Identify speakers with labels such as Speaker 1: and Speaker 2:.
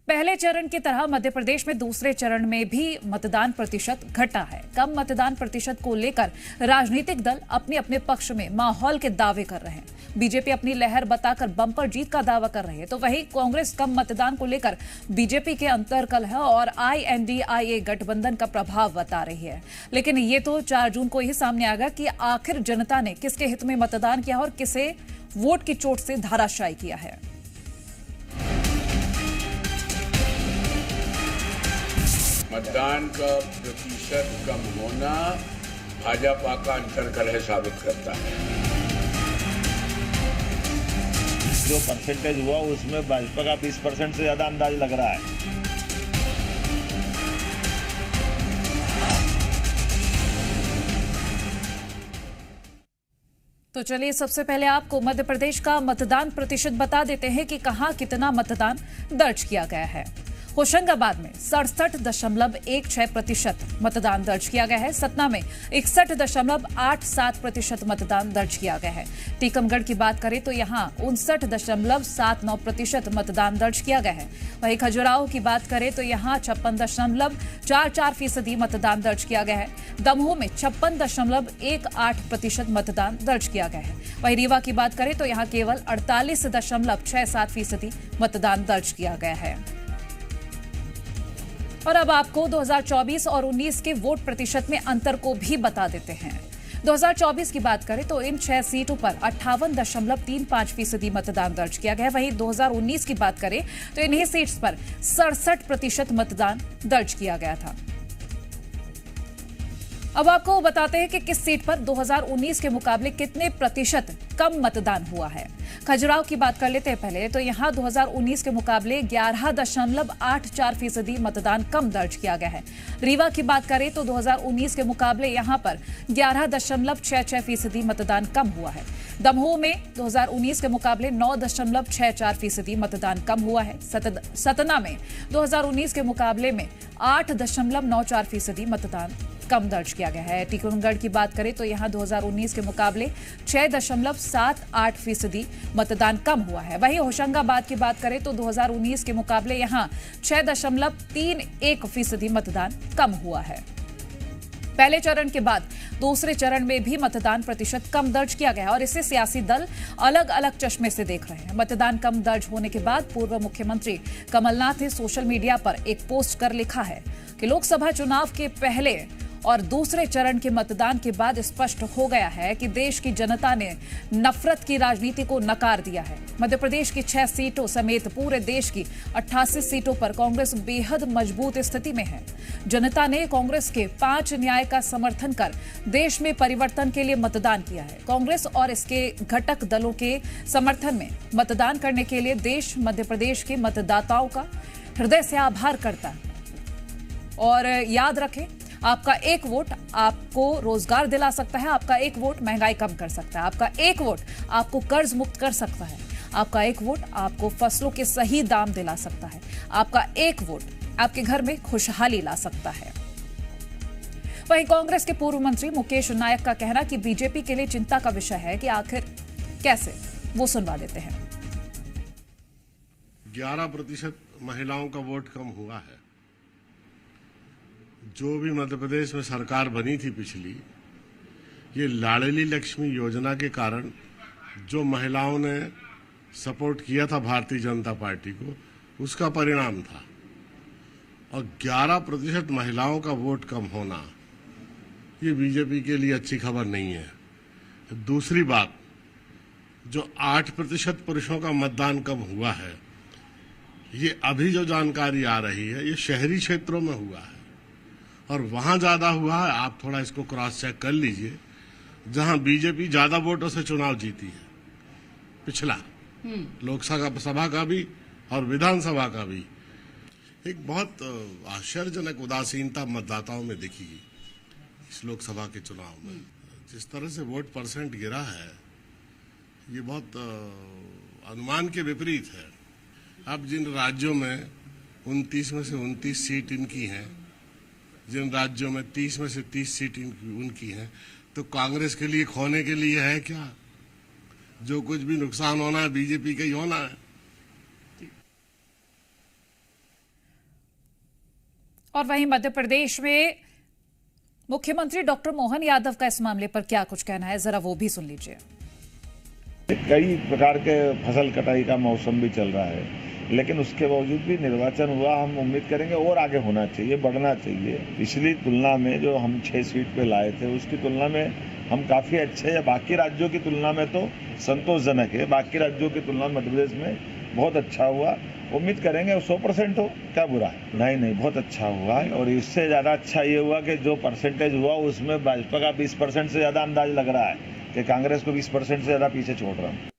Speaker 1: पहले चरण की तरह मध्य प्रदेश में दूसरे चरण में भी मतदान प्रतिशत घटा है। कम मतदान प्रतिशत को लेकर राजनीतिक दल अपने अपने पक्ष में माहौल के दावे कर रहे हैं। बीजेपी अपनी लहर बताकर बम्पर जीत का दावा कर रही है, तो वहीं कांग्रेस कम मतदान को लेकर बीजेपी के अंतर्कलह और INDIA गठबंधन का प्रभाव बता रही है। लेकिन ये तो 4 जून को ही सामने आएगा कि आखिर जनता ने किसके हित में मतदान किया और किसे वोट की चोट से धाराशायी किया है।
Speaker 2: मतदान का प्रतिशत कम होना भाजपा का अंतर्कलह साबित करता है।
Speaker 3: जो परसेंटेज हुआ उसमें भाजपा का 20% से ज्यादा अंदाज लग रहा है।
Speaker 1: तो चलिए सबसे पहले आपको मध्य प्रदेश का मतदान प्रतिशत बता देते हैं कि कहां कितना मतदान दर्ज किया गया है। होशंगाबाद में 67.16% मतदान दर्ज किया गया है। सतना में 61.87% मतदान दर्ज किया गया है। टीकमगढ़ की बात करें तो यहां 59.79% मतदान दर्ज किया गया है। वहीं खजुराहो की बात करें तो यहां 56.44% मतदान दर्ज किया गया है। दमोह में 56.18% मतदान दर्ज किया गया है। वहीं रीवा की बात करें तो यहां केवल 48.67% मतदान दर्ज किया गया है। और अब आपको 2024 और 19 के वोट प्रतिशत में अंतर को भी बता देते हैं। 2024 की बात करें तो इन 6 सीटों पर 58.35% मतदान दर्ज किया गया है। वहीं 2019 की बात करें तो इन्हीं सीट्स पर 67% मतदान दर्ज किया गया था। अब आपको बताते हैं कि किस सीट पर 2019 के मुकाबले कितने प्रतिशत कम मतदान हुआ है। खजुराहो की बात कर लेते हैं पहले, तो यहां 2019 के मुकाबले 11.84% मतदान कम दर्ज किया गया है। रीवा की बात करें तो 2019 के मुकाबले यहां पर 11.66% मतदान कम हुआ है। दमोह में 2019 के मुकाबले 9.64% मतदान कम हुआ है। सतना में 2019 के मुकाबले में 8.94% मतदान कम दर्ज किया गया है। टीकमगढ़ की बात करें तो यहां 2019 के मुकाबले 6.78% मतदान कम हुआ है। वहीं होशंगाबाद की बात करें तो 2019 के मुकाबले यहां 6.31% मतदान कम हुआ है। पहले चरण के बाद दूसरे चरण में भी मतदान प्रतिशत कम दर्ज किया गया है और इसे सियासी दल अलग अलग चश्मे से देख रहे हैं। मतदान कम दर्ज होने के बाद पूर्व मुख्यमंत्री कमलनाथ ने सोशल मीडिया पर एक पोस्ट कर लिखा है कि लोकसभा चुनाव के पहले और दूसरे चरण के मतदान के बाद स्पष्ट हो गया है कि देश की जनता ने नफरत की राजनीति को नकार दिया है। मध्य प्रदेश की 6 सीटों समेत पूरे देश की 88 सीटों पर कांग्रेस बेहद मजबूत स्थिति में है। जनता ने कांग्रेस के 5 न्याय का समर्थन कर देश में परिवर्तन के लिए मतदान किया है। कांग्रेस और इसके घटक दलों के समर्थन में मतदान करने के लिए देश मध्य प्रदेश के मतदाताओं का हृदय से आभार करता है। और याद रखें, आपका एक वोट आपको रोजगार दिला सकता है, आपका एक वोट महंगाई कम कर सकता है, आपका एक वोट आपको कर्ज मुक्त कर सकता है, आपका एक वोट आपको फसलों के सही दाम दिला सकता है, आपका एक वोट आपके घर में खुशहाली ला सकता है। वहीं कांग्रेस के पूर्व मंत्री मुकेश नायक का कहना कि बीजेपी के लिए चिंता का विषय है कि आखिर कैसे, वो सुनवा देते हैं।
Speaker 4: 11% महिलाओं का वोट कम हुआ है। जो भी मध्य प्रदेश में सरकार बनी थी पिछली, ये लाडली लक्ष्मी योजना के कारण जो महिलाओं ने सपोर्ट किया था भारतीय जनता पार्टी को, उसका परिणाम था। और 11% महिलाओं का वोट कम होना ये बीजेपी के लिए अच्छी खबर नहीं है। दूसरी बात, जो 8% पुरुषों का मतदान कम हुआ है, ये अभी जो जानकारी आ रही है ये शहरी क्षेत्रों में हुआ है और वहां ज्यादा हुआ है। आप थोड़ा इसको क्रॉस चेक कर लीजिए, जहां बीजेपी ज्यादा वोटों से चुनाव जीती है, पिछला लोकसभा का भी और विधानसभा का भी। एक बहुत आश्चर्यजनक उदासीनता मतदाताओं में दिखी इस लोकसभा के चुनाव में। जिस तरह से वोट परसेंट गिरा है, ये बहुत अनुमान के विपरीत है। अब जिन राज्यों में 29 में से 29 सीट इनकी हैं, जिन राज्यों में 30 में से 30 सीट उनकी हैं, तो कांग्रेस के लिए खोने के लिए है क्या? जो कुछ भी नुकसान होना है बीजेपी का ही होना है।
Speaker 1: और वहीं मध्य प्रदेश में मुख्यमंत्री डॉक्टर मोहन यादव का इस मामले पर क्या कुछ कहना है, जरा वो भी सुन लीजिए।
Speaker 3: कई प्रकार के फसल कटाई का मौसम भी चल रहा है, लेकिन उसके बावजूद भी निर्वाचन हुआ। हम उम्मीद करेंगे और आगे होना चाहिए, बढ़ना चाहिए। पिछली तुलना में जो हम 6 सीट पे लाए थे उसकी तुलना में हम काफ़ी अच्छे हैं। बाकी राज्यों की तुलना में तो संतोषजनक है। बाकी राज्यों की तुलना में मध्य प्रदेश में बहुत अच्छा हुआ। उम्मीद करेंगे 100% हो, क्या बुरा है? नहीं, बहुत अच्छा हुआ है। और इससे ज़्यादा अच्छा ये हुआ कि जो परसेंटेज हुआ उसमें भाजपा का 20% से ज़्यादा अंदाज लग रहा है कि कांग्रेस को 20% से ज़्यादा पीछे छोड़ रहा हूँ।